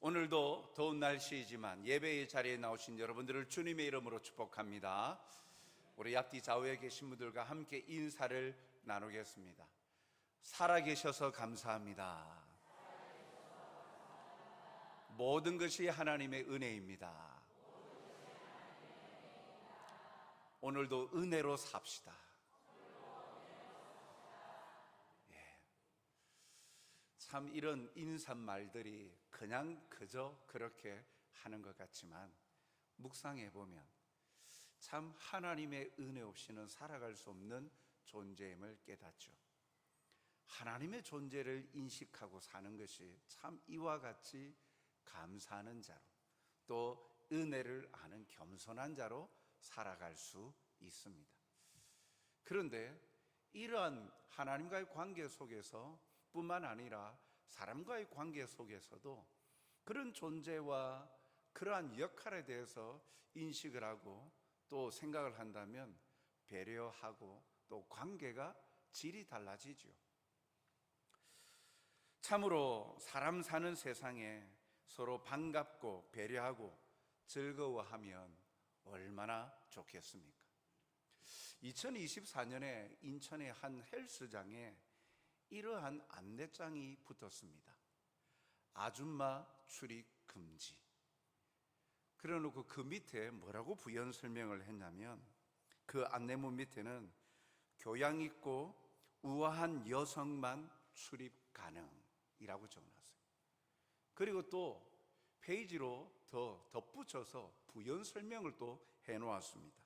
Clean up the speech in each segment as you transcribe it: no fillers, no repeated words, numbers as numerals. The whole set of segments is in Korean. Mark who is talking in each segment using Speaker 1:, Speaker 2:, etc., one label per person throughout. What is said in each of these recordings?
Speaker 1: 오늘도 더운 날씨이지만 예배의 자리에 나오신 여러분들을 주님의 이름으로 축복합니다. 우리 앞뒤 좌우에 계신 분들과 함께 인사를 나누겠습니다. 살아계셔서 감사합니다. 모든 것이 하나님의 은혜입니다. 오늘도 은혜로 삽시다. 참 이런 인사말들이 그냥 그저 그렇게 하는 것 같지만 묵상해 보면 참 하나님의 은혜 없이는 살아갈 수 없는 존재임을 깨닫죠. 하나님의 존재를 인식하고 사는 것이 참 이와 같이 감사하는 자로, 또 은혜를 아는 겸손한 자로 살아갈 수 있습니다. 그런데 이러한 하나님과의 관계 속에서 뿐만 아니라 사람과의 관계 속에서도 그런 존재와 그러한 역할에 대해서 인식을 하고 또 생각을 한다면 배려하고 또 관계가 질이 달라지죠. 참으로 사람 사는 세상에 서로 반갑고 배려하고 즐거워하면 얼마나 좋겠습니까? 2024년에 인천의 한 헬스장에 이러한 안내장이 붙었습니다. 아줌마 출입 금지. 그래놓고 그 밑에 뭐라고 부연 설명을 했냐면 그 안내문 밑에는 교양 있고 우아한 여성만 출입 가능이라고 적어놨어요. 그리고 또 페이지로 더 덧붙여서 부연 설명을 또 해놓았습니다.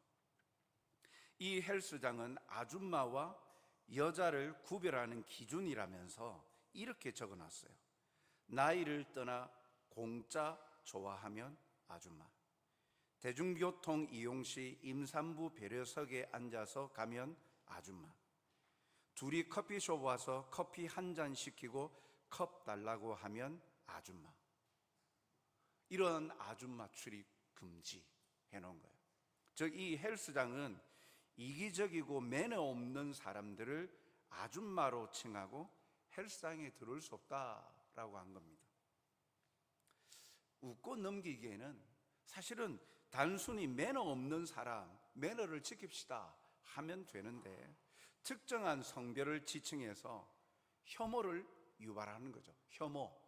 Speaker 1: 이 헬스장은 아줌마와 여자를 구별하는 기준이라면서 이렇게 적어놨어요. 나이를 떠나 공짜 좋아하면 아줌마, 대중교통 이용 시 임산부 배려석에 앉아서 가면 아줌마, 둘이 커피숍 와서 커피 한 잔 시키고 컵 달라고 하면 아줌마. 이런 아줌마 출입 금지 해놓은 거예요. 즉 이 헬스장은 이기적이고 매너 없는 사람들을 아줌마로 칭하고 헬스장에 들어올 수 없다라고 한 겁니다. 웃고 넘기기에는 사실은 단순히 매너 없는 사람, 매너를 지킵시다 하면 되는데 특정한 성별을 지칭해서 혐오를 유발하는 거죠. 혐오,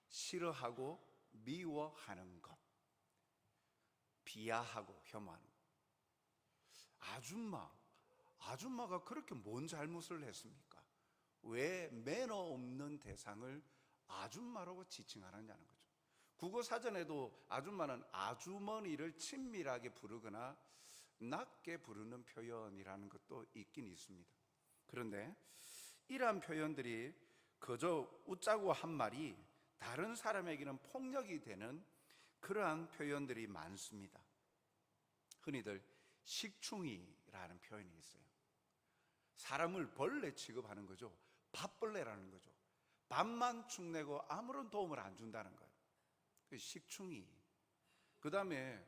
Speaker 1: 싫어하고 미워하는 것, 비하하고 혐오하는 것. 아줌마가 그렇게 뭔 잘못을 했습니까? 왜 매너 없는 대상을 아줌마라고 지칭하느냐는 거죠. 국어사전에도 아줌마는 아주머니를 친밀하게 부르거나 낮게 부르는 표현이라는 것도 있긴 있습니다. 그런데 이러한 표현들이 그저 웃자고 한 말이 다른 사람에게는 폭력이 되는 그러한 표현들이 많습니다. 흔히들 식충이라는 표현이 있어요. 사람을 벌레 취급하는 거죠. 밥벌레라는 거죠. 밥만 축내고 아무런 도움을 안 준다는 거예요. 식충이. 그 다음에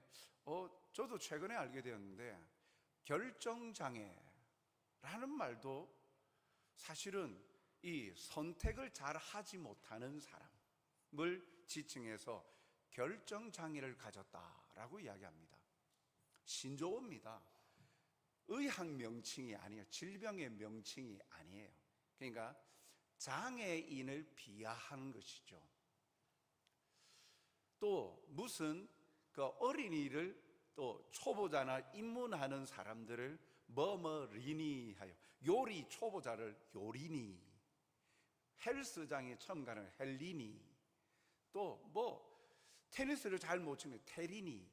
Speaker 1: 저도 최근에 알게 되었는데 결정장애라는 말도 사실은 이 선택을 잘 하지 못하는 사람을 지칭해서 결정장애를 가졌다라고 이야기합니다. 신조어입니다. 의학 명칭이 아니에요. 질병의 명칭이 아니에요. 그러니까 장애인을 비하하는 것이죠. 또 무슨 그 어린이를 또 초보자나 입문하는 사람들을 뭐뭐리니 하여 요리 초보자를 요리니, 헬스장에 처음 가는 헬리니, 또 뭐 테니스를 잘 못 치는 테리니,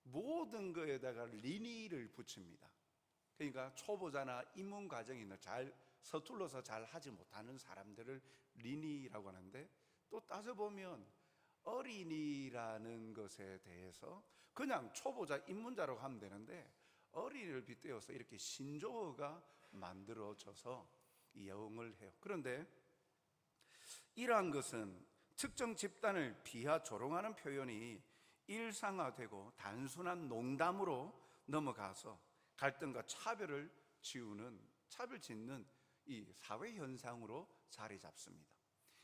Speaker 1: 모든 거에다가 리니를 붙입니다. 그러니까 초보자나 입문 과정이 잘 서툴러서 잘 하지 못하는 사람들을 리니라고 하는데, 또 따져보면 어린이라는 것에 대해서 그냥 초보자 입문자라고 하면 되는데 어린이를 빗대어서 이렇게 신조어가 만들어져서 이용을 해요. 그런데 이러한 것은 특정 집단을 비하 조롱하는 표현이 일상화되고 단순한 농담으로 넘어가서 갈등과 차별을 짓는 이 사회 현상으로 자리 잡습니다.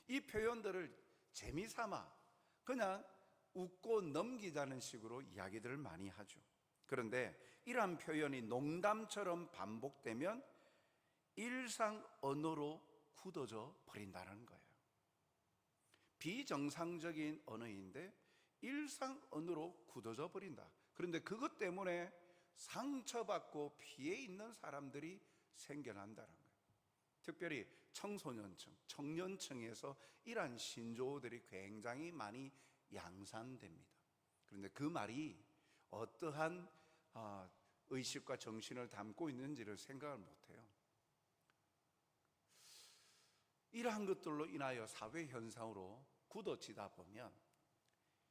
Speaker 1: 이 표현들을 재미삼아 그냥 웃고 넘기자는 식으로 이야기들을 많이 하죠. 그런데 이러한 표현이 농담처럼 반복되면 일상 언어로 굳어져 버린다는 거예요. 비정상적인 언어인데 일상 언어로 굳어져 버린다. 그런데 그것 때문에 상처받고 피해 있는 사람들이 생겨난다는 거예요. 특별히 청소년층, 청년층에서 이러한 신조어들이 굉장히 많이 양산됩니다. 그런데 그 말이 어떠한 의식과 정신을 담고 있는지를 생각을 못해요. 이러한 것들로 인하여 사회 현상으로 굳어지다 보면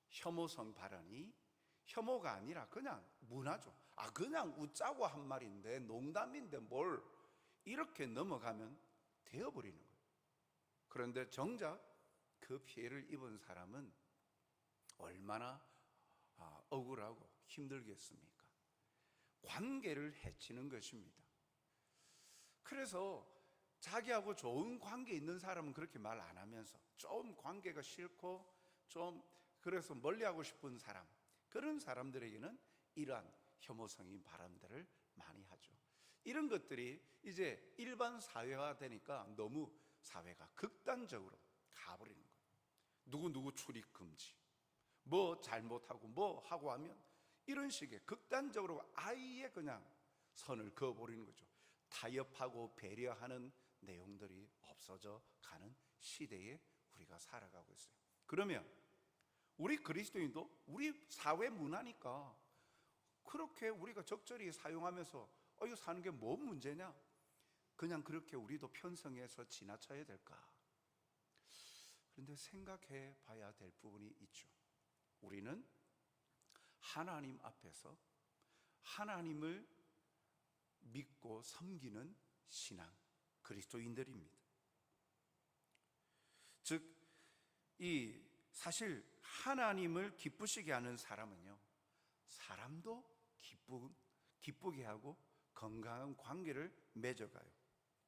Speaker 1: 혐오성 발언이 혐오가 아니라 그냥 문화죠. 그냥 웃자고 한 말인데, 농담인데 뭘, 이렇게 넘어가면 되어버리는 거예요. 그런데 정작 그 피해를 입은 사람은 얼마나 억울하고 힘들겠습니까? 관계를 해치는 것입니다. 그래서 자기하고 좋은 관계 있는 사람은 그렇게 말 안 하면서 좀 관계가 싫고 좀 그래서 멀리하고 싶은 사람, 그런 사람들에게는 이러한 혐오성인 발언들을 많이 하죠. 이런 것들이 이제 일반 사회화 되니까 너무 사회가 극단적으로 가버리는 거예요. 누구 출입 금지, 뭐 잘못하고 뭐 하고 하면 이런 식의 극단적으로 아예 그냥 선을 그어버리는 거죠. 타협하고 배려하는 내용들이 없어져 가는 시대에 우리가 살아가고 있어요. 그러면 우리 그리스도인도 우리 사회 문화니까 그렇게 우리가 적절히 사용하면서 이거 사는 게 뭐 문제냐? 그냥 그렇게 우리도 편성해서 지나쳐야 될까? 그런데 생각해 봐야 될 부분이 있죠. 우리는 하나님 앞에서 하나님을 믿고 섬기는 신앙, 그리스도인들입니다. 즉, 사실 하나님을 기쁘시게 하는 사람은요, 사람도 기쁘게 하고 건강한 관계를 맺어가요.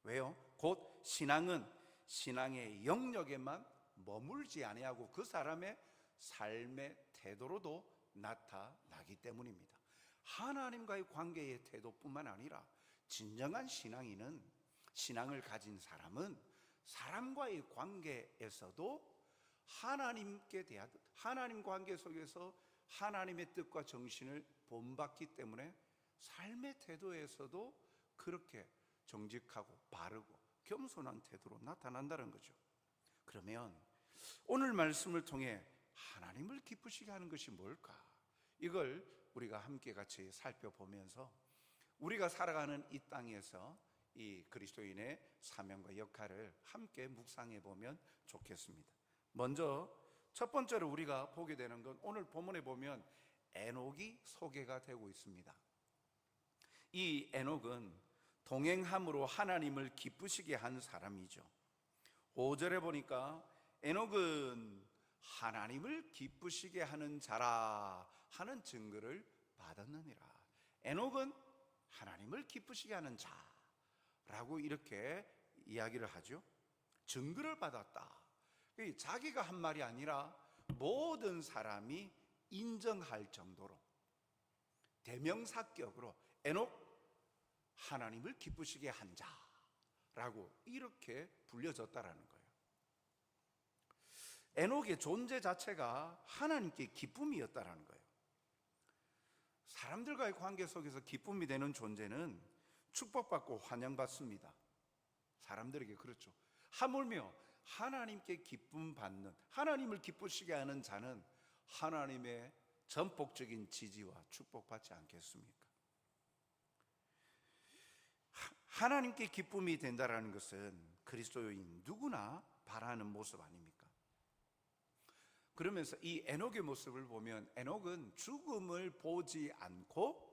Speaker 1: 왜요? 곧 신앙은 신앙의 영역에만 머물지 아니하고 그 사람의 삶의 태도로도 나타나기 때문입니다. 하나님과의 관계의 태도뿐만 아니라 진정한 신앙을 가진 사람은 사람과의 관계에서도 하나님께 대한 하나님 관계 속에서 하나님의 뜻과 정신을 본받기 때문에 삶의 태도에서도 그렇게 정직하고 바르고 겸손한 태도로 나타난다는 거죠. 그러면 오늘 말씀을 통해 하나님을 기쁘시게 하는 것이 뭘까? 이걸 우리가 함께 같이 살펴보면서 우리가 살아가는 이 땅에서 이 그리스도인의 사명과 역할을 함께 묵상해 보면 좋겠습니다. 먼저 첫 번째로 우리가 보게 되는 건 오늘 본문에 보면 에녹이 소개가 되고 있습니다. 이 에녹은 동행함으로 하나님을 기쁘시게 한 사람이죠. 5절에 보니까 에녹은 하나님을 기쁘시게 하는 자라 하는 증거를 받았느니라. 에녹은 하나님을 기쁘시게 하는 자라고 이렇게 이야기를 하죠. 증거를 받았다. 자기가 한 말이 아니라 모든 사람이 인정할 정도로 대명사격으로 에녹 하나님을 기쁘시게 한 자라고 이렇게 불려졌다라는 거예요. 에녹의 존재 자체가 하나님께 기쁨이었다라는 거예요. 사람들과의 관계 속에서 기쁨이 되는 존재는 축복받고 환영받습니다. 사람들에게 그렇죠. 하물며 하나님께 기쁨 받는, 하나님을 기쁘시게 하는 자는 하나님의 전폭적인 지지와 축복받지 않겠습니까? 하나님께 기쁨이 된다라는 것은 그리스도인 누구나 바라는 모습 아닙니까? 그러면서 이 에녹의 모습을 보면 에녹은 죽음을 보지 않고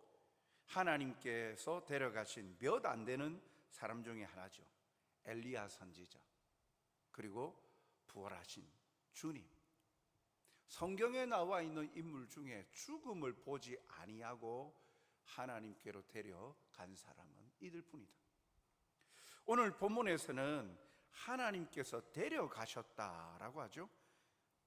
Speaker 1: 하나님께서 데려가신 몇 안 되는 사람 중에 하나죠. 엘리야 선지자, 그리고 부활하신 주님. 성경에 나와 있는 인물 중에 죽음을 보지 아니하고 하나님께로 데려간 사람은 이들 뿐이다. 오늘 본문에서는 하나님께서 데려가셨다라고 하죠.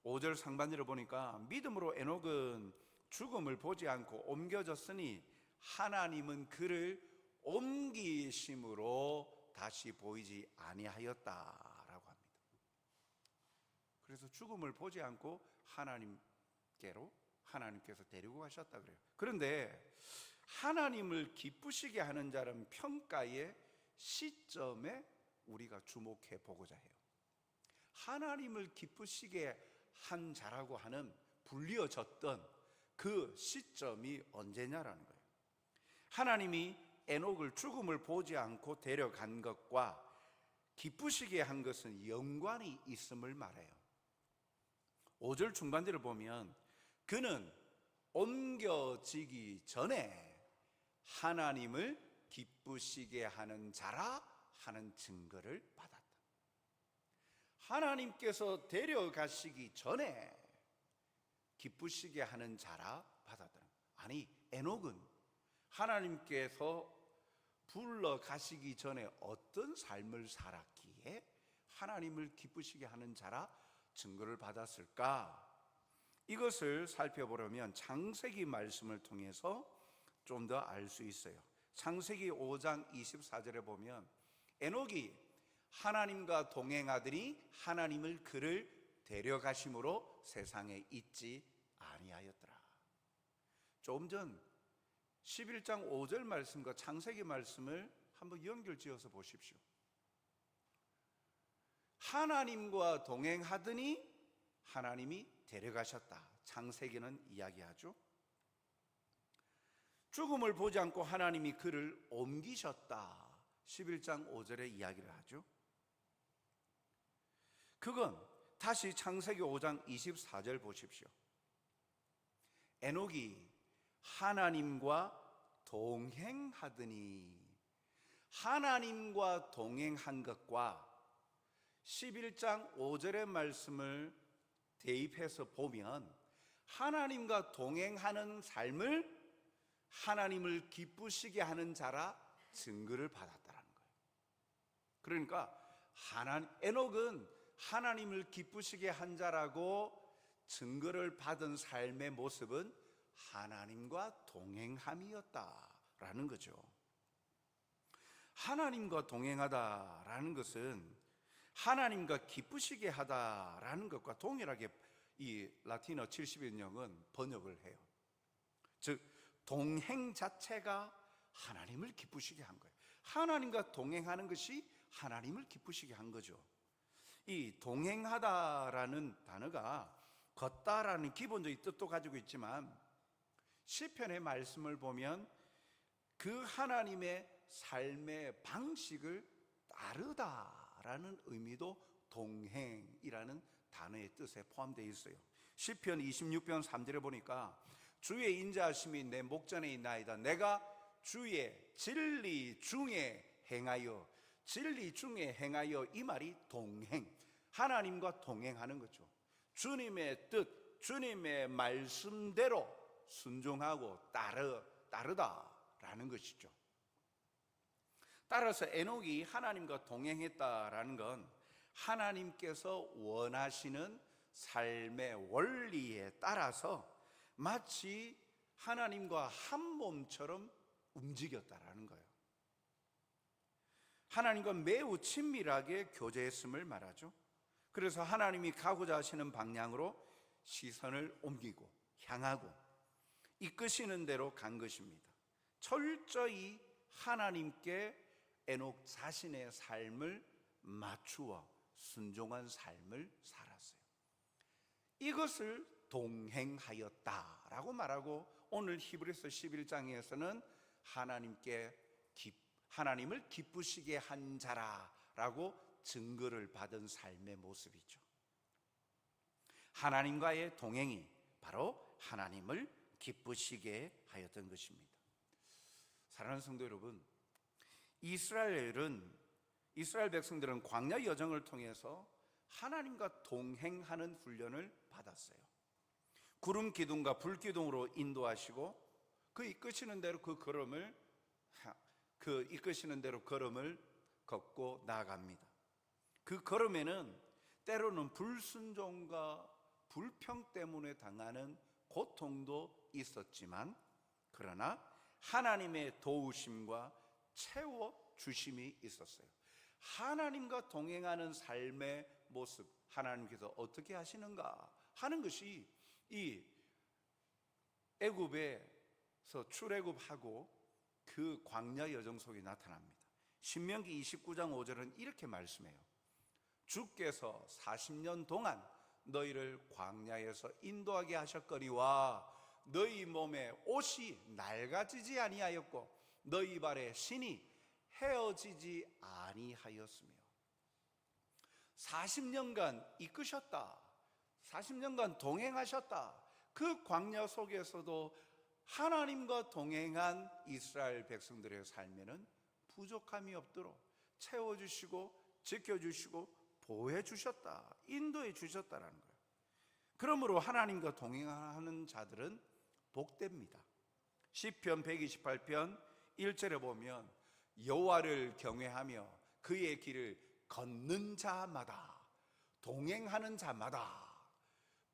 Speaker 1: 5절 상반절을 보니까 믿음으로 에녹은 죽음을 보지 않고 옮겨졌으니 하나님은 그를 옮기심으로 다시 보이지 아니하였다라고 합니다. 그래서 죽음을 보지 않고 하나님께서 데리고 가셨다 그래요. 그런데 하나님을 기쁘시게 하는 자는 평가의 시점에 우리가 주목해 보고자 해요. 하나님을 기쁘시게 한 자라고 하는 불리어졌던 그 시점이 언제냐라는 거예요. 하나님이 에녹을 죽음을 보지 않고 데려간 것과 기쁘시게 한 것은 연관이 있음을 말해요. 5절 중반절을 보면 그는 옮겨지기 전에 하나님을 기쁘시게 하는 자라 하는 증거를 받았다. 하나님께서 데려가시기 전에 기쁘시게 하는 자라 받았다. 아니, 에녹은 하나님께서 불러가시기 전에 어떤 삶을 살았기에 하나님을 기쁘시게 하는 자라 증거를 받았을까? 이것을 살펴보려면 창세기 말씀을 통해서 좀 더 알 수 있어요. 창세기 5장 24절에 보면 에녹이 하나님과 동행하더니 하나님을 그를 데려가심으로 세상에 있지 아니하였더라. 조금 전 11장 5절 말씀과 창세기 말씀을 한번 연결지어서 보십시오. 하나님과 동행하더니 하나님이 데려가셨다. 창세기는 이야기하죠. 죽음을 보지 않고 하나님이 그를 옮기셨다. 11장 5절에 이야기를 하죠. 그건 다시 창세기 5장 24절 보십시오. 에녹이 하나님과 동행하더니, 하나님과 동행한 것과 11장 5절의 말씀을 대입해서 보면 하나님과 동행하는 삶을 하나님을 기쁘시게 하는 자라 증거를 받았다는 거예요. 그러니까 에녹은 하나님을 기쁘시게 한 자라고 증거를 받은 삶의 모습은 하나님과 동행함이었다라는 거죠. 하나님과 동행하다라는 것은 하나님과 기쁘시게 하다라는 것과 동일하게 이 라틴어 70인역은 번역을 해요. 즉 동행 자체가 하나님을 기쁘시게 한 거예요. 하나님과 동행하는 것이 하나님을 기쁘시게 한 거죠. 이 동행하다라는 단어가 걷다라는 기본적인 뜻도 가지고 있지만 시편의 말씀을 보면 그 하나님의 삶의 방식을 따르다라는 의미도 동행이라는 단어의 뜻에 포함되어 있어요. 시편 26편 3절에 보니까 주의 인자하심이 내 목전에 있나이다. 내가 주의 진리 중에 행하여, 진리 중에 행하여, 이 말이 동행, 하나님과 동행하는 거죠. 주님의 뜻, 주님의 말씀대로 순종하고 따르다라는 것이죠. 따라서 에녹이 하나님과 동행했다라는 건 하나님께서 원하시는 삶의 원리에 따라서 마치 하나님과 한 몸처럼 움직였다라는 거예요. 하나님과 매우 친밀하게 교제했음을 말하죠. 그래서 하나님이 가고자 하시는 방향으로 시선을 옮기고 향하고 이끄시는 대로 간 것입니다. 철저히 하나님께 에녹 자신의 삶을 맞추어 순종한 삶을 살았어요. 이것을 동행하였다라고 말하고 오늘 히브리서 11장에서는 하나님을 기쁘시게 한 자라라고 증거를 받은 삶의 모습이죠. 하나님과의 동행이 바로 하나님을 기쁘시게 하였던 것입니다. 사랑하는 성도 여러분, 이스라엘 백성들은 광야 여정을 통해서 하나님과 동행하는 훈련을 받았어요. 구름 기둥과 불 기둥으로 인도하시고 그 이끄시는 대로 걸음을 걷고 나아갑니다. 그 걸음에는 때로는 불순종과 불평 때문에 당하는 고통도 있었지만, 그러나 하나님의 도우심과 채워주심이 있었어요. 하나님과 동행하는 삶의 모습, 하나님께서 어떻게 하시는가 하는 것이 이 애굽에서 출애굽하고 그 광야 여정 속에 나타납니다. 신명기 29장 5절은 이렇게 말씀해요. 주께서 40년 동안 너희를 광야에서 인도하게 하셨거니와 너희 몸에 옷이 낡아지지 아니하였고 너희 발에 신이 헤어지지 아니하였으며, 40년간 이끄셨다, 40년간 동행하셨다. 그 광야 속에서도 하나님과 동행한 이스라엘 백성들의 삶에는 부족함이 없도록 채워주시고 지켜주시고 보호해 주셨다, 인도해 주셨다라는 거예요. 그러므로 하나님과 동행하는 자들은 복됩니다. 시편 128편 1절에 보면 여호와를 경외하며 그의 길을 걷는 자마다, 동행하는 자마다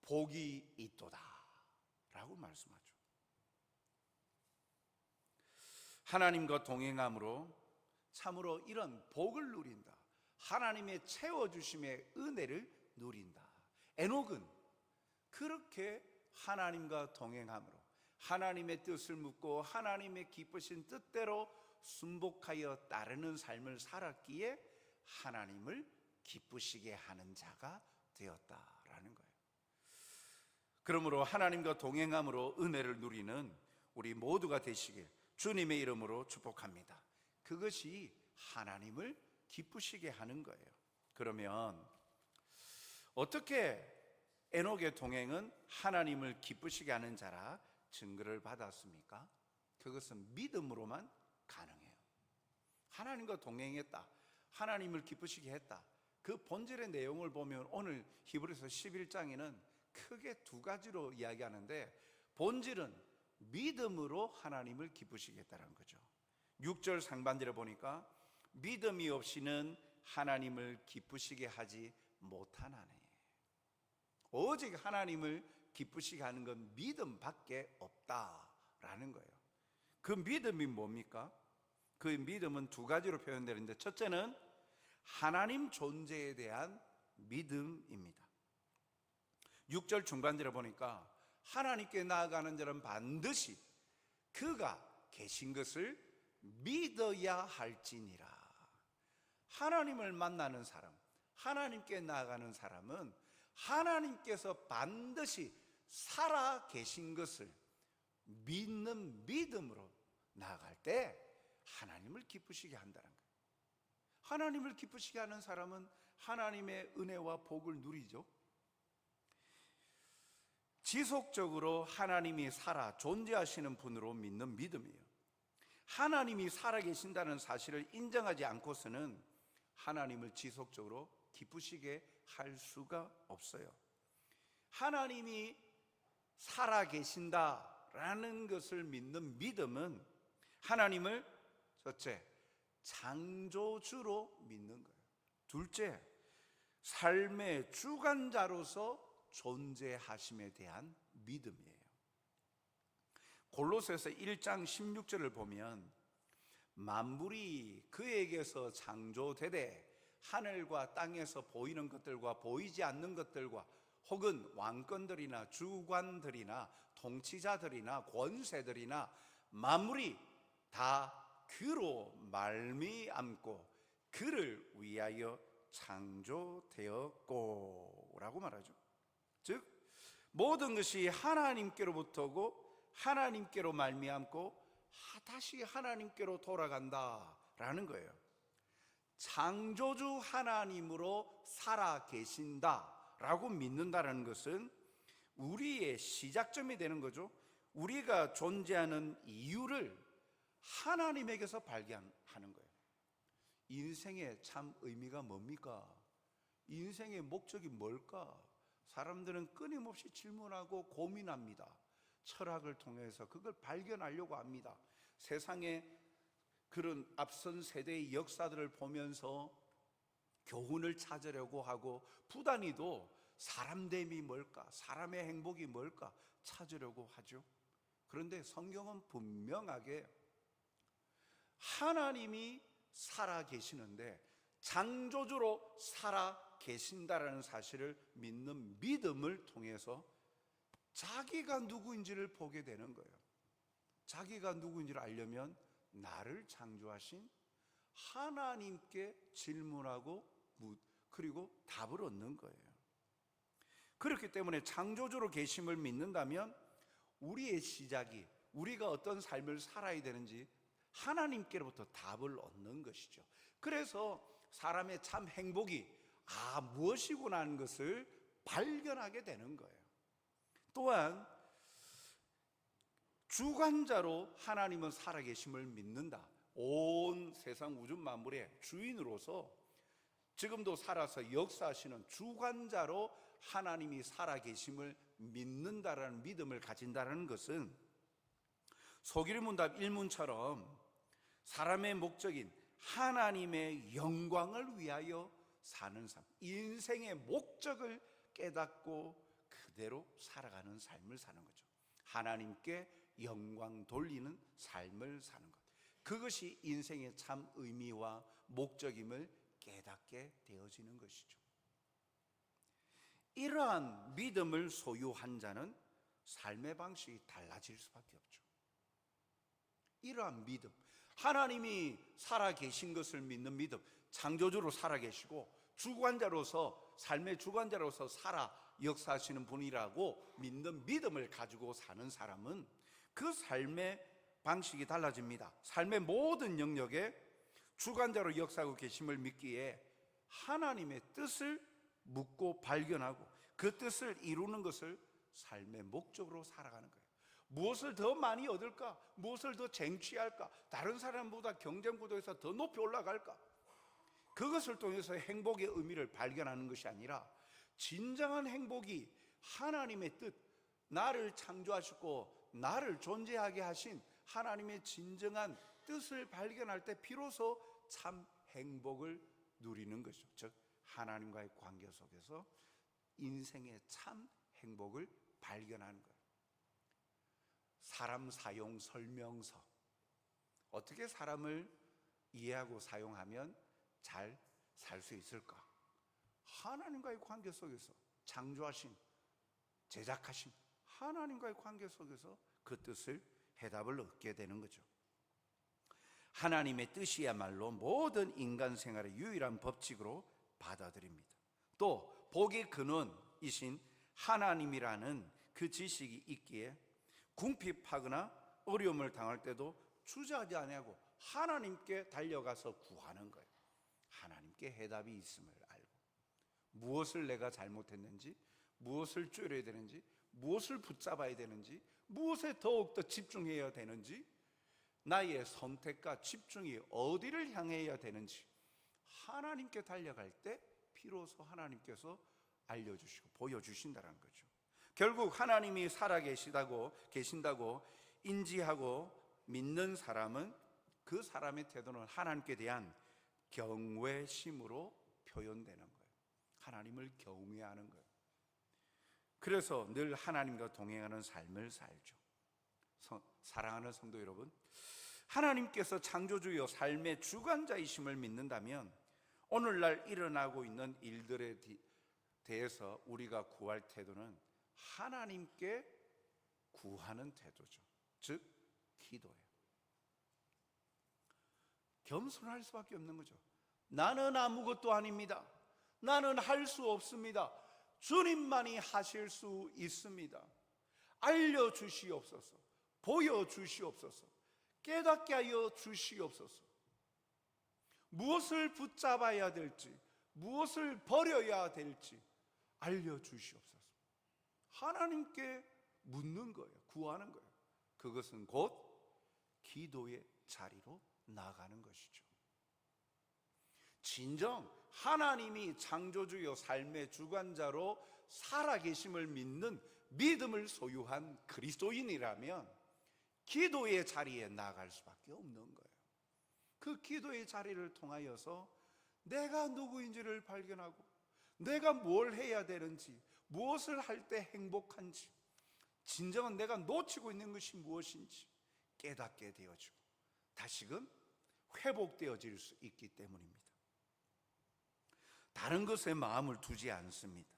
Speaker 1: 복이 있도다 라고 말씀하죠. 하나님과 동행함으로 참으로 이런 복을 누린다, 하나님의 채워주심의 은혜를 누린다. 에녹은 그렇게 하나님과 동행함으로 하나님의 뜻을 묻고 하나님의 기쁘신 뜻대로 순복하여 따르는 삶을 살았기에 하나님을 기쁘시게 하는 자가 되었다라는 거예요. 그러므로 하나님과 동행함으로 은혜를 누리는 우리 모두가 되시길 주님의 이름으로 축복합니다. 그것이 하나님을 기쁘시게 하는 거예요. 그러면 어떻게 에녹의 동행은 하나님을 기쁘시게 하는 자라 증거를 받았습니까? 그것은 믿음으로만 가능해요. 하나님과 동행했다, 하나님을 기쁘시게 했다, 그 본질의 내용을 보면 오늘 히브리서 11장에는 크게 두 가지로 이야기하는데, 본질은 믿음으로 하나님을 기쁘시게 했다는 거죠. 6절 상반절에 보니까 믿음이 없이는 하나님을 기쁘시게 하지 못하나니, 오직 하나님을 기쁘시게 하는 건 믿음밖에 없다라는 거예요. 그 믿음이 뭡니까? 그 믿음은 두 가지로 표현되는데, 첫째는 하나님 존재에 대한 믿음입니다. 6절 중반절에 보니까 하나님께 나아가는 자는 반드시 그가 계신 것을 믿어야 할지니라. 하나님을 만나는 사람, 하나님께 나아가는 사람은 하나님께서 반드시 살아 계신 것을 믿는 믿음으로 나아갈 때 하나님을 기쁘시게 한다는 거예요. 하나님을 기쁘시게 하는 사람은 하나님의 은혜와 복을 누리죠. 지속적으로 하나님이 살아 존재하시는 분으로 믿는 믿음이에요. 하나님이 살아 계신다는 사실을 인정하지 않고서는 하나님을 지속적으로 기쁘시게 할 수가 없어요. 하나님이 살아 계신다라는 것을 믿는 믿음은 하나님을 첫째, 창조주로 믿는 거예요. 둘째, 삶의 주관자로서 존재하심에 대한 믿음이에요. 골로새서 1장 16절을 보면 만물이 그에게서 창조되되 하늘과 땅에서 보이는 것들과 보이지 않는 것들과 혹은 왕권들이나 주관들이나 통치자들이나 권세들이나 만물이 다 그로 말미암고 그를 위하여 창조되었고 라고 말하죠. 즉 모든 것이 하나님께로부터고 하나님께로 말미암고 다시 하나님께로 돌아간다라는 거예요. 창조주 하나님으로 살아 계신다라고 믿는다는 것은 우리의 시작점이 되는 거죠. 우리가 존재하는 이유를 하나님에게서 발견하는 거예요. 인생의 참 의미가 뭡니까? 인생의 목적이 뭘까? 사람들은 끊임없이 질문하고 고민합니다. 철학을 통해서 그걸 발견하려고 합니다. 세상의 그런 앞선 세대의 역사들을 보면서 교훈을 찾으려고 하고, 부단히도 사람됨이 뭘까? 사람의 행복이 뭘까? 찾으려고 하죠. 그런데 성경은 분명하게 하나님이 살아 계시는데 창조주로 살아 계신다라는 사실을 믿는 믿음을 통해서 자기가 누구인지를 보게 되는 거예요. 자기가 누구인지를 알려면 나를 창조하신 하나님께 질문하고 그리고 답을 얻는 거예요. 그렇기 때문에 창조주로 계심을 믿는다면 우리의 시작이, 우리가 어떤 삶을 살아야 되는지 하나님께로부터 답을 얻는 것이죠. 그래서 사람의 참 행복이 무엇이구나 하는 것을 발견하게 되는 거예요. 또한 주관자로 하나님은 살아계심을 믿는다. 온 세상 우주 만물의 주인으로서 지금도 살아서 역사하시는 주관자로 하나님이 살아계심을 믿는다라는 믿음을 가진다는 것은 소기문답 1문처럼 사람의 목적인 하나님의 영광을 위하여 사는 삶, 인생의 목적을 깨닫고 그대로 살아가는 삶을 사는 거죠. 하나님께 영광 돌리는 삶을 사는 것, 그것이 인생의 참 의미와 목적임을 깨닫게 되어지는 것이죠. 이러한 믿음을 소유한 자는 삶의 방식이 달라질 수밖에 없죠. 이러한 믿음, 하나님이 살아계신 것을 믿는 믿음, 창조주로 살아계시고 주관자로서, 삶의 주관자로서 살아 역사하시는 분이라고 믿는 믿음을 가지고 사는 사람은 그 삶의 방식이 달라집니다. 삶의 모든 영역에 주관자로 역사하고 계심을 믿기에 하나님의 뜻을 묻고 발견하고 그 뜻을 이루는 것을 삶의 목적으로 살아가는 거예요. 무엇을 더 많이 얻을까? 무엇을 더 쟁취할까? 다른 사람보다 경쟁 구도에서 더 높이 올라갈까? 그것을 통해서 행복의 의미를 발견하는 것이 아니라 진정한 행복이 하나님의 뜻, 나를 창조하시고 나를 존재하게 하신 하나님의 진정한 뜻을 발견할 때 비로소 참 행복을 누리는 것이죠. 즉 하나님과의 관계 속에서 인생의 참 행복을 발견하는 거예요. 사람 사용 설명서, 어떻게 사람을 이해하고 사용하면 잘 살 수 있을까? 하나님과의 관계 속에서, 창조하신, 제작하신 하나님과의 관계 속에서 그 뜻을, 해답을 얻게 되는 거죠. 하나님의 뜻이야말로 모든 인간 생활의 유일한 법칙으로 받아들입니다. 또 복의 근원이신 하나님이라는 그 지식이 있기에 궁핍하거나 어려움을 당할 때도 주저하지 아니하고 하나님께 달려가서 구하는 거예요. 하나님께 해답이 있음을 알고, 무엇을 내가 잘못했는지, 무엇을 줄여야 되는지, 무엇을 붙잡아야 되는지, 무엇에 더욱더 집중해야 되는지, 나의 선택과 집중이 어디를 향해야 되는지 하나님께 달려갈 때 비로소 하나님께서 알려주시고 보여주신다는 거죠. 결국 하나님이 계신다고 인지하고 믿는 사람은 그 사람의 태도는 하나님께 대한 경외심으로 표현되는 거예요. 하나님을 경외하는 거예요. 그래서 늘 하나님과 동행하는 삶을 살죠. 사랑하는 성도 여러분, 하나님께서 창조주요 삶의 주관자이심을 믿는다면 오늘날 일어나고 있는 일들에 대해서 우리가 구할 태도는 하나님께 구하는 태도죠. 즉 기도예요. 겸손할 수밖에 없는 거죠. 나는 아무것도 아닙니다. 나는 할 수 없습니다. 주님만이 하실 수 있습니다. 알려주시옵소서. 보여주시옵소서. 깨닫게 하여 주시옵소서. 무엇을 붙잡아야 될지, 무엇을 버려야 될지 알려주시옵소서. 하나님께 묻는 거예요. 구하는 거예요. 그것은 곧 기도의 자리로 나가는 것이죠. 진정 하나님이 창조주요 삶의 주관자로 살아계심을 믿는 믿음을 소유한 그리스도인이라면 기도의 자리에 나갈 수밖에 없는 거예요. 그 기도의 자리를 통하여서 내가 누구인지를 발견하고 내가 뭘 해야 되는지, 무엇을 할 때 행복한지, 진정한 내가 놓치고 있는 것이 무엇인지 깨닫게 되어지고 다시금 회복되어질 수 있기 때문입니다. 다른 것에 마음을 두지 않습니다.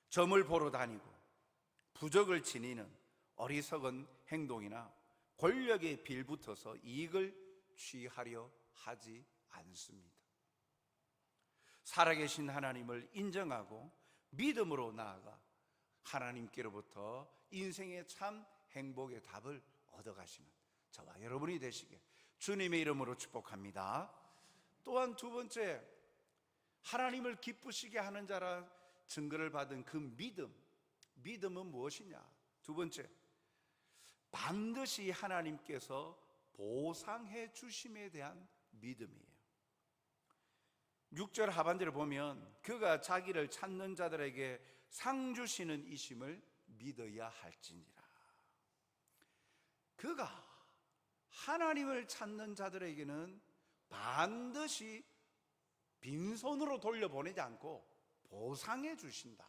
Speaker 1: 점을 보러 다니고 부적을 지니는 어리석은 행동이나 권력에 빌붙어서 이익을 취하려 하지 않습니다. 살아계신 하나님을 인정하고 믿음으로 나아가 하나님께로부터 인생의 참 행복의 답을 얻어가시는 저와 여러분이 되시게 주님의 이름으로 축복합니다. 또한 두 번째, 하나님을 기쁘시게 하는 자라 증거를 받은 그 믿음은 무엇이냐? 두 번째, 반드시 하나님께서 보상해 주심에 대한 믿음이에요. 6절 하반절을 보면 그가 자기를 찾는 자들에게 상 주시는 이심을 믿어야 할지니라. 그가 하나님을 찾는 자들에게는 반드시 빈손으로 돌려보내지 않고 보상해 주신다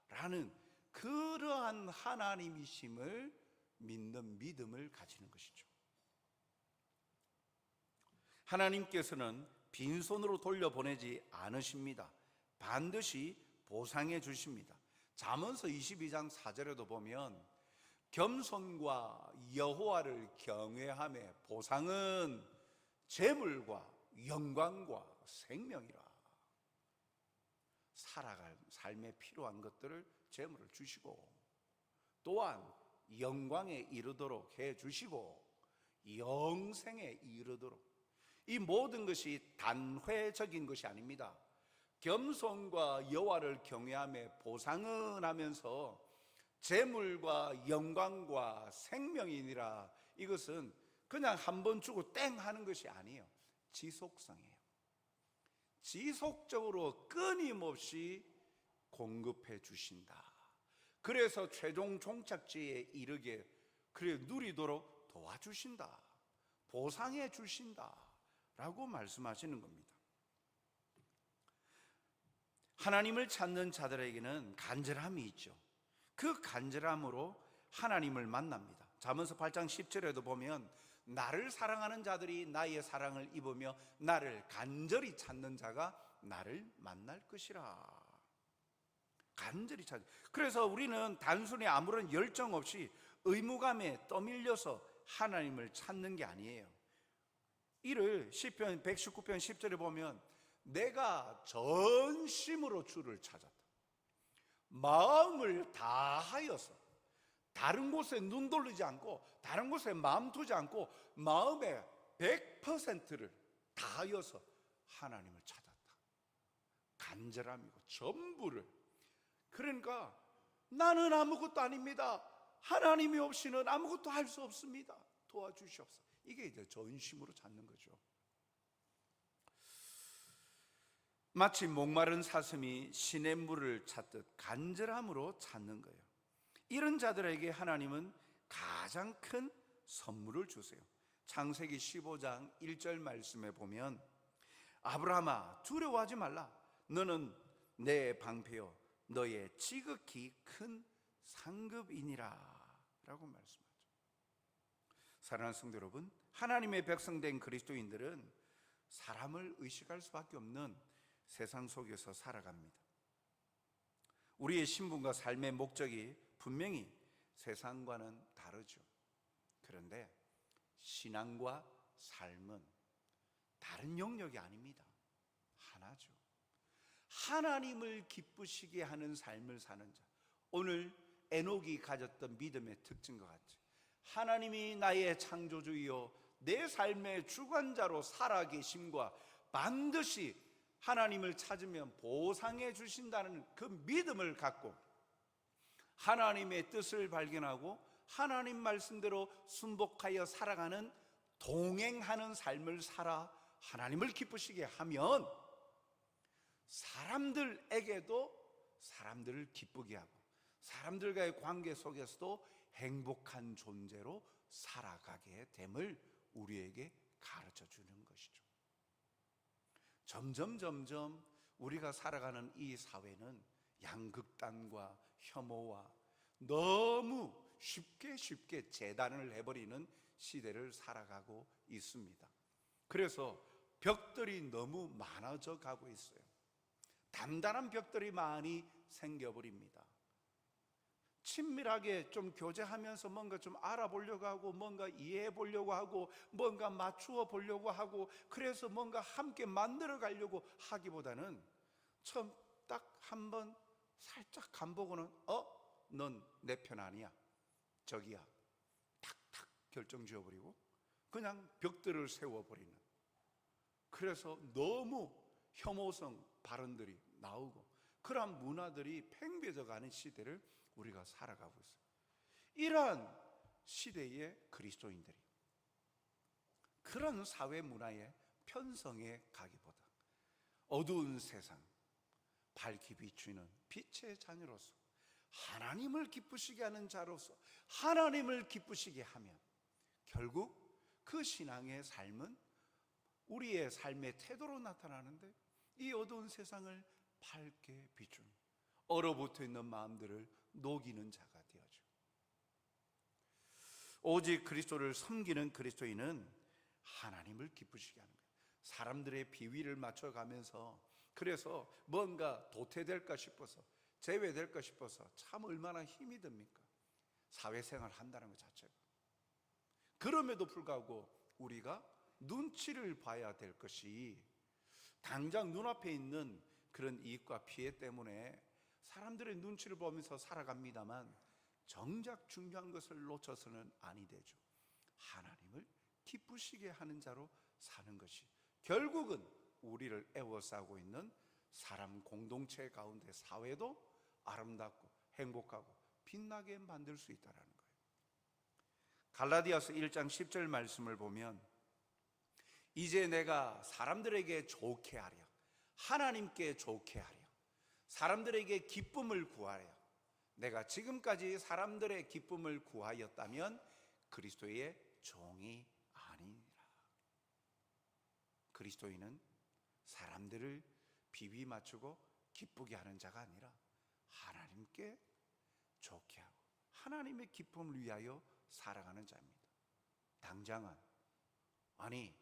Speaker 1: 라는 그러한 하나님이심을 믿는 믿음을 가지는 것이죠. 하나님께서는 빈손으로 돌려보내지 않으십니다. 반드시 보상해 주십니다. 잠언서 22장 4절에도 보면 겸손과 여호와를 경외함의 보상은 재물과 영광과 생명이라. 살아갈 삶에 필요한 것들을 재물을 주시고 또한 영광에 이르도록 해 주시고 영생에 이르도록, 이 모든 것이 단회적인 것이 아닙니다. 겸손과 여호와를 경외함에 보상은 하면서 재물과 영광과 생명이니라. 이것은 그냥 한 번 주고 땡 하는 것이 아니에요. 지속성이에요. 지속적으로 끊임없이 공급해 주신다. 그래서 최종 종착지에 이르게 그래 누리도록 도와주신다, 보상해 주신다 라고 말씀하시는 겁니다. 하나님을 찾는 자들에게는 간절함이 있죠. 그 간절함으로 하나님을 만납니다. 잠언서 8장 10절에도 보면 나를 사랑하는 자들이 나의 사랑을 입으며 나를 간절히 찾는 자가 나를 만날 것이라. 간절히 찾는. 그래서 우리는 단순히 아무런 열정 없이 의무감에 떠밀려서 하나님을 찾는 게 아니에요. 이를 시편 119편 10절에 보면 내가 전심으로 주를 찾았다. 마음을 다하여서, 다른 곳에 눈 돌리지 않고 다른 곳에 마음 두지 않고 마음의 100%를 다하여서 하나님을 찾았다. 간절함이고 전부를. 그러니까 나는 아무것도 아닙니다. 하나님이 없이는 아무것도 할 수 없습니다. 도와주시옵소서. 이게 이제 전심으로 찾는 거죠. 마치 목마른 사슴이 시냇물을 찾듯 간절함으로 찾는 거예요. 이런 자들에게 하나님은 가장 큰 선물을 주세요. 창세기 15장 1절 말씀에 보면 아브라함아 두려워하지 말라. 너는 내 방패요 너의 지극히 큰 상급이니라 라고 말씀하죠. 사랑하는 성도 여러분, 하나님의 백성된 그리스도인들은 사람을 의식할 수밖에 없는 세상 속에서 살아갑니다. 우리의 신분과 삶의 목적이 분명히 세상과는 다르죠. 그런데 신앙과 삶은 다른 영역이 아닙니다. 하나죠. 하나님을 기쁘시게 하는 삶을 사는 자. 오늘 에녹이 가졌던 믿음의 특징과 같이 하나님이 나의 창조주이요 내 삶의 주관자로 살아계심과 반드시 하나님을 찾으면 보상해 주신다는 그 믿음을 갖고 하나님의 뜻을 발견하고 하나님 말씀대로 순복하여 살아가는, 동행하는 삶을 살아 하나님을 기쁘시게 하면 사람들에게도 사람들을 기쁘게 하고 사람들과의 관계 속에서도 행복한 존재로 살아가게 됨을 우리에게 가르쳐 주는 것이죠. 점점 우리가 살아가는 이 사회는 양극단과 혐오와 너무 쉽게 재단을 해버리는 시대를 살아가고 있습니다. 그래서 벽들이 너무 많아져 가고 있어요. 단단한 벽들이 많이 생겨버립니다. 친밀하게 좀 교제하면서 뭔가 좀 알아보려고 하고, 뭔가 이해해 보려고 하고, 뭔가 맞추어 보려고 하고, 그래서 뭔가 함께 만들어 가려고 하기보다는 처음 딱 한번 살짝 간보고는 넌 내 편 아니야, 저기야, 탁탁 결정 지어버리고 그냥 벽들을 세워버리는, 그래서 너무 혐오성 발언들이 나오고 그러한 문화들이 팽배져가는 시대를 우리가 살아가고 있어요. 이러한 시대의 그리스도인들이 그런 사회 문화에 편성해 가기보다 어두운 세상 밝히 비추는 빛의 자녀로서, 하나님을 기쁘시게 하는 자로서 하나님을 기쁘시게 하면 결국 그 신앙의 삶은 우리의 삶의 태도로 나타나는데, 이 어두운 세상을 밝게 비추는, 얼어붙어 있는 마음들을 녹이는 자가 되어져. 오직 그리스도를 섬기는 그리스도인은 하나님을 기쁘시게 하는 거예요. 사람들의 비위를 맞춰가면서, 그래서 뭔가 도태될까 싶어서, 제외될까 싶어서 참 얼마나 힘이 듭니까? 사회생활 한다는 것 자체가. 그럼에도 불구하고 우리가 눈치를 봐야 될 것이, 당장 눈앞에 있는 그런 이익과 피해 때문에 사람들의 눈치를 보면서 살아갑니다만, 정작 중요한 것을 놓쳐서는 아니 되죠. 하나님을 기쁘시게 하는 자로 사는 것이 결국은 우리를 에워싸고 있는 사람 공동체 가운데 사회도 아름답고 행복하고 빛나게 만들 수 있다는 거예요. 갈라디아서 1장 10절 말씀을 보면, 이제 내가 사람들에게 좋게 하려, 하나님께 좋게 하려, 사람들에게 기쁨을 구하려, 내가 지금까지 사람들의 기쁨을 구하였다면 그리스도의 종이 아니니라. 그리스도인은 사람들을 비위 맞추고 기쁘게 하는 자가 아니라 하나님께 좋게 하고 하나님의 기쁨을 위하여 살아가는 자입니다. 당장은, 아니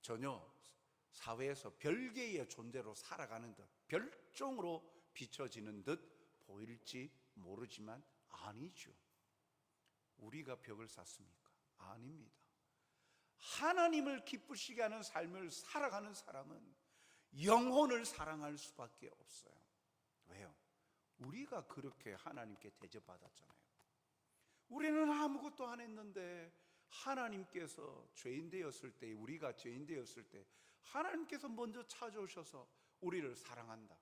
Speaker 1: 전혀 사회에서 별개의 존재로 살아가는 듯, 별종으로 비춰지는 듯 보일지 모르지만 아니죠. 우리가 벽을 쌓습니까? 아닙니다. 하나님을 기쁘시게 하는 삶을 살아가는 사람은 영혼을 사랑할 수밖에 없어요. 왜요? 우리가 그렇게 하나님께 대접받았잖아요. 우리는 아무것도 안 했는데 하나님께서 죄인 되었을 때, 우리가 죄인 되었을 때 하나님께서 먼저 찾아오셔서 우리를 사랑한다,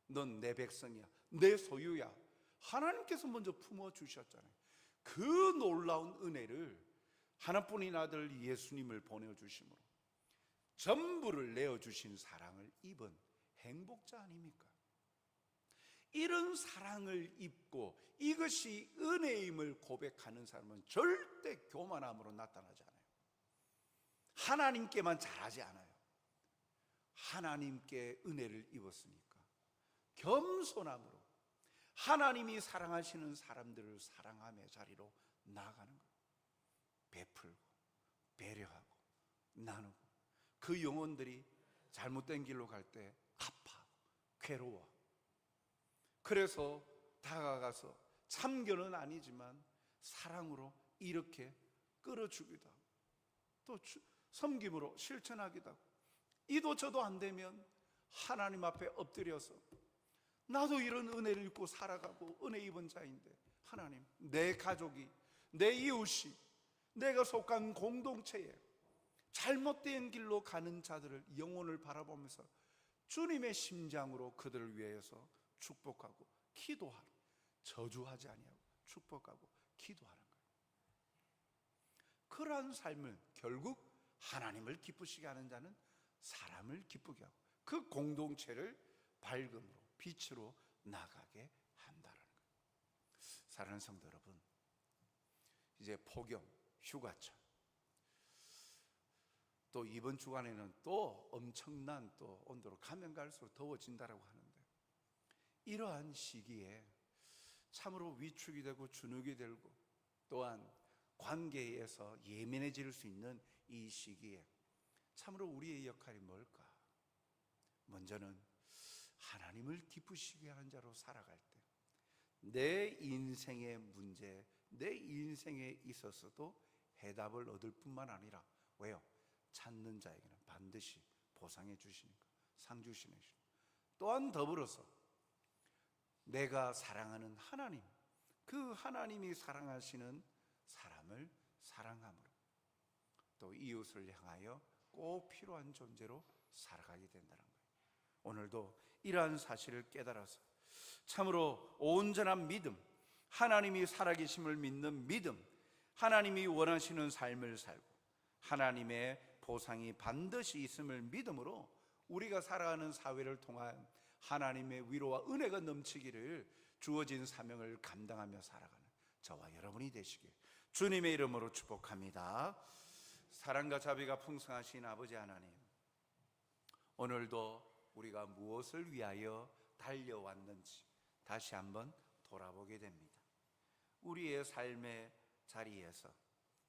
Speaker 1: 넌 내 백성이야, 내 소유야, 하나님께서 먼저 품어주셨잖아요. 그 놀라운 은혜를 하나뿐인 아들 예수님을 보내주심으로 전부를 내어주신 사랑을 입은 행복자 아닙니까? 이런 사랑을 입고 이것이 은혜임을 고백하는 사람은 절대 교만함으로 나타나지 않아요. 하나님께만 잘하지 않아요. 하나님께 은혜를 입었으니까 겸손함으로 하나님이 사랑하시는 사람들을 사랑함의 자리로 나아가는 거예요. 베풀고 배려하고 나누고, 그 영혼들이 잘못된 길로 갈 때 아파하고 괴로워, 그래서 다가가서 참견은 아니지만 사랑으로 이렇게 끌어주기도 하고, 또 섬김으로 실천하기도 하고, 이도 저도 안 되면 하나님 앞에 엎드려서 나도 이런 은혜를 입고 살아가고 은혜 입은 자인데, 하나님, 내 가족이, 내 이웃이, 내가 속한 공동체에 잘못된 길로 가는 자들을, 영혼을 바라보면서 주님의 심장으로 그들을 위해서 축복하고 기도하고, 저주하지 아니하고 축복하고 기도하는 거예요. 그러한 삶을, 결국 하나님을 기쁘시게 하는 자는 사람을 기쁘게 하고 그 공동체를 밝음으로 빛으로 나가게 한다는 거예요. 사랑하는 성도 여러분, 이제 폭염, 휴가철, 또 이번 주간에는 또 엄청난 또 온도로 가면 갈수록 더워진다라고 하는데, 이러한 시기에 참으로 위축이 되고 주눅이 들고 또한 관계에서 예민해질 수 있는 이 시기에 참으로 우리의 역할이 뭘까? 먼저는 하나님을 기쁘시게 하는 자로 살아갈 때 내 인생의 문제, 내 인생에 있어서도 해답을 얻을 뿐만 아니라, 왜요? 찾는 자에게는 반드시 보상해 주시니까, 상 주시는 신. 또한 더불어서 내가 사랑하는 하나님, 그 하나님이 사랑하시는 사람을 사랑함으로 또 이웃을 향하여 꼭 필요한 존재로 살아가게 된다는 거예요. 오늘도 이러한 사실을 깨달아서 참으로 온전한 믿음, 하나님이 살아계심을 믿는 믿음, 하나님이 원하시는 삶을 살고 하나님의 보상이 반드시 있음을 믿음으로 우리가 살아가는 사회를 통한 하나님의 위로와 은혜가 넘치기를, 주어진 사명을 감당하며 살아가는 저와 여러분이 되시길 주님의 이름으로 축복합니다. 사랑과 자비가 풍성하신 아버지 하나님, 오늘도 우리가 무엇을 위하여 달려왔는지 다시 한번 돌아보게 됩니다. 우리의 삶의 자리에서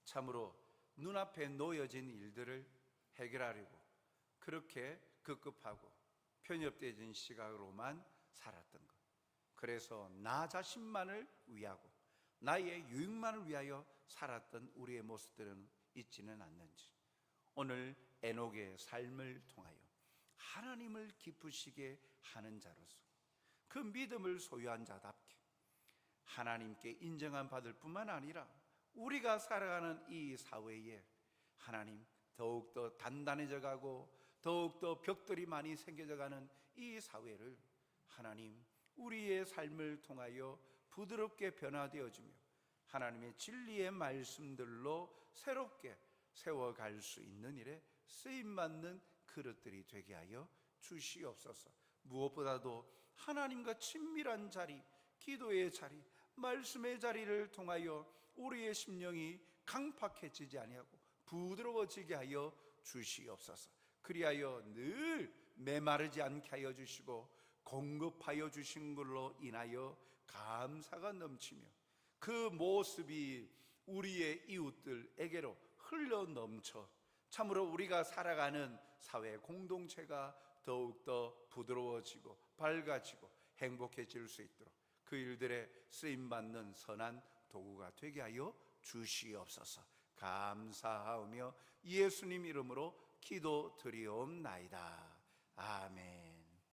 Speaker 1: 참으로 눈앞에 놓여진 일들을 해결하려고 그렇게 급급하고 편협되어진 시각으로만 살았던 것, 그래서 나 자신만을 위하고 나의 유익만을 위하여 살았던 우리의 모습들은 있지는 않는지, 오늘 에녹의 삶을 통하여 하나님을 기쁘시게 하는 자로서 그 믿음을 소유한 자답게 하나님께 인정함 받을 뿐만 아니라 우리가 살아가는 이 사회에 하나님 더욱더 단단해져 가고 더욱더 벽돌이 많이 생겨져 가는 이 사회를 하나님 우리의 삶을 통하여 부드럽게 변화되어지며 하나님의 진리의 말씀들로 새롭게 세워갈 수 있는 일에 쓰임받는 그릇들이 되게 하여 주시옵소서. 무엇보다도 하나님과 친밀한 자리, 기도의 자리, 말씀의 자리를 통하여 우리의 심령이 강팍해지지 아니하고 부드러워지게 하여 주시옵소서. 그리하여 늘 메마르지 않게 하여 주시고 공급하여 주신 걸로 인하여 감사가 넘치며 그 모습이 우리의 이웃들에게로 흘러 넘쳐 참으로 우리가 살아가는 사회 공동체가 더욱더 부드러워지고 밝아지고 행복해질 수 있도록 그 일들에 쓰임받는 선한 도구가 되게 하여 주시옵소서. 감사하며 예수님 이름으로 기도드리옵나이다. 아멘.